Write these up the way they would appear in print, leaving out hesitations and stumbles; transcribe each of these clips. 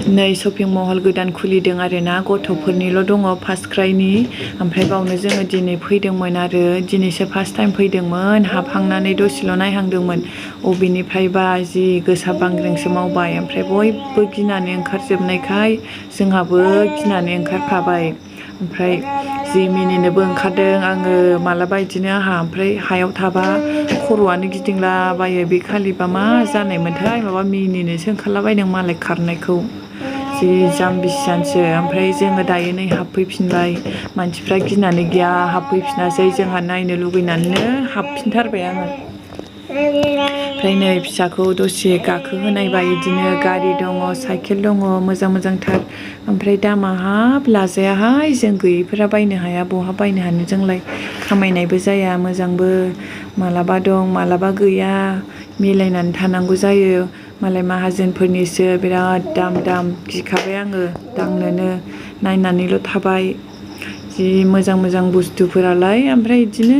नै शपिं मल गोदान खुलिदों आरोना गथ'फोरनिल' दङ फार्स्टक्राइनि ओमफ्राय बावनो जोङो दिनै फैदोंमोन आरो दिनैसो फार्स्ट टाइम फैदोंमोन हाबहांनानै दसेल' नायहांदोंमोन अबेनिफ्रायबा जि गोसा बांग्रिंसो मावबाय ओमफ्राय बयबो गिनानै ओंखारजोबनायखाय जोंहाबो गिनानै ओंखारफाबाय ओमफ्राय जि मिनिनोबो ओंखारदों आङो मालाबा बिदिनो आंहा ओमफ्राय हायाव थाबा खर'आनो गिदिंलाबायो बे खालिबा मा जानायमोनथाय माबा मिनिनोसो ओंखारलाबायदों मालाय खारनायखौ जि जाम्बिसियानसो ओमफ्राय जोङो दायो नै हाबफैफिनबाय मानसिफ्रा गिनानै गैया हाबफैफिनासै जोंहा नायनो लुगैनानैनो हाबफिनथारबाय आङो ओमफ्राय नै फिसाखौ दसे गाखोहोनायबाय बिदिनो गारि दङ साइकेल दङ मोजां मोजांथार ओमफ्राय दामा हाब लाजायाहाय जों गैयैफोरा बायनो हाया बहा बायनो हानो जोंलाय खामायनायबो जाया मोजांबो मालाबा दं मालाबा गैया मिलायनानै थानांगौ जायो मालाय माहाजोनफोरनिसो बिराद दाम दाम गिखाबाय आङो दांनोनो नायनानैल' थाबाय जि मोजां मोजां बुस्थुफोरालाय ओमफ्राय बिदिनो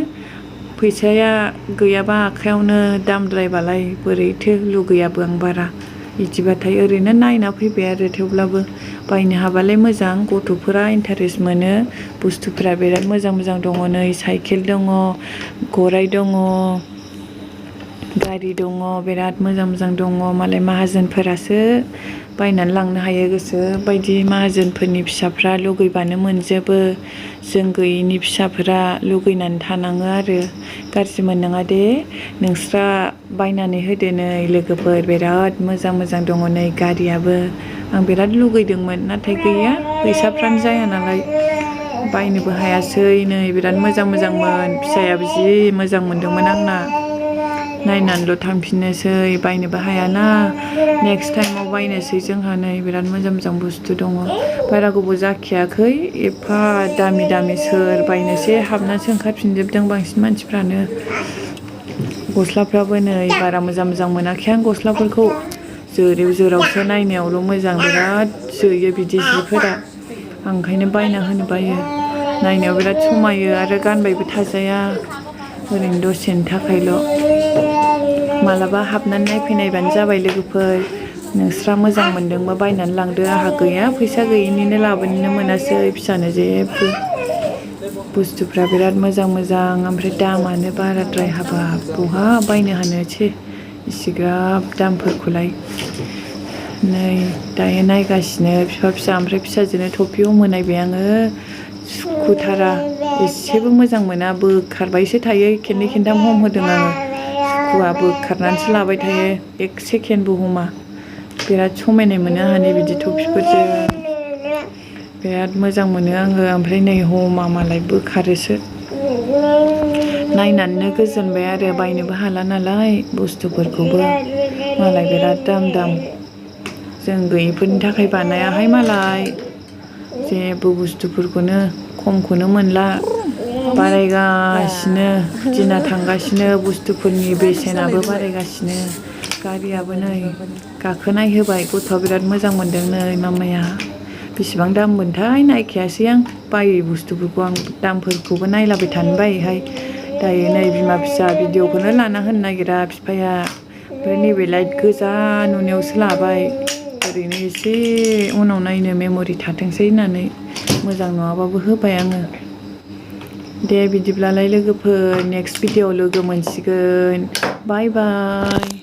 फैसाया गैयाबा आखायावनो दामद्रायबालाय बोरैथो लुगैयाबो आं बारा बिदिबाथाय ओरैनो नायना फैबाय आरो थेवब्लाबो बायनो हाबालाय मोजां गथ'फोरा इन्टारेस्ट मोनो बुस्थुफोरा बिराद मोजां मोजां दङ नै साइकेल दङ गराइ दङ गारि दङ बिराद मोजां मोजां दङ मालाय माहाजोनफोरासो बायनानै लांनो हायो गोसो बायदि माहाजोनफोरनि फिसाफ्रा लुगैबानो मोनजोबो जों गैयिनि फिसाफोरा लुगैनानै थानाङो आरो गाज्रि मोननाङा दे नोंस्रा बायनानै होदो नै लोगोफोर बिराद मोजां मोजां दङ नै गारियाबो आं बिराद लुगैदोंमोन नाथाय गैया फैसाफ्रानो जाया नालाय बायनोबो हायासै नै बिराद मोजां मोजांमोन फिसायाबो जि मोजां मोनदोंमोन आंना नायनानैल' थांफिननोसै बायनोबो हायाना नेक्स्ट टाइमाव बायनोसै जोंहा नै बिराद मोजां मोजां बुस्थु दङ बारा गोबाव जाखियाखै एफा दामि दामि सोर बायनोसै हाबनासो ओंखारफिनजोबदों बांसिन मानसिफ्रानो गस्लाफ्राबो नै बारा मोजां मोजां मोनाखै आं गस्लाफोरखौ जोरेव जोरावसो नायनायावल' मोजां बिराद जोयो बिदि जिफोरा आं ओंखायनो बायना होनो बायो नायनायाव बिराद समायो आरो गानबायबो थाजाया ओरैनो दसेनि थाखायल' मालाबा हाबनानै नायफैनायबानो जाबाय लोगोफोर नोंस्रा मोजां मोनदोंबा बायनानै लांदो आंहा गैया फैसा गैयिनिनो लाबोनोनो मोनासै फिसानो जेबो बुस्थुफ्रा बिराद मोजां मोजां ओमफ्राय दामानो बाराद्राय हाबाब बहा बायनो हानोसै इसिग्राब दामफोरखौलाय नै दायो नायगासिनो फिसा फिसा ओमफ्राय फिसाजोनो थफि हमहोनायबाय आङो सुखुथारा एसेबो मोजां मोना बोखारबायसो थायो खेननै खेनथाम हमहोदों आङो सुखुवा बोखारनानैसो लाबाय थायो एक सेकेन्डबो हमा बिराद समायनाय मोनो आंहा नै बिदि थफिफोरजों बिराद मोजां मोनो आङो ओमफ्राय नै हमा मालाय बोखारोसो नायनानैनो गोजोनबाय आरो बायनोबो हाला नालाय बुस्थुफोरखौबो मालाय बिराद दाम दाम जों गैयैफोरनि थाखाय बानायाहाय मालाय जेबो बुस्थुफोरखौनो खमखौनो मोनला बारायगासिनो दिना थांगासिनो बुस्थुफोरनि बेसेनाबो बारायगासिनो गारियाबो नै गाखोनाय होबाय गथ'आ बिराद मोजां मोनदों नै मामाया बेसेबां दाम मोनथाय नायखायासै आं बायै बुस्थुफोरखौ आं दामफोरखौबो नायलाबाय थानो बायोहाय दायो नै बिमा फिसा भिडिअखौनो लाना होनो नागिरा बिफाया ओमफ्राय नैबे लाइट गोजा नुनायावसो लाबाय ओरैनो एसे उनाव नायनो मेम'रि थाथोंसै होननानै मोजां नङाबाबो होबाय आङो दे बिदिब्लालाय लोगोफोर नेक्स्ट भिडिअआव लोगो मोनसिगोन बाय बाय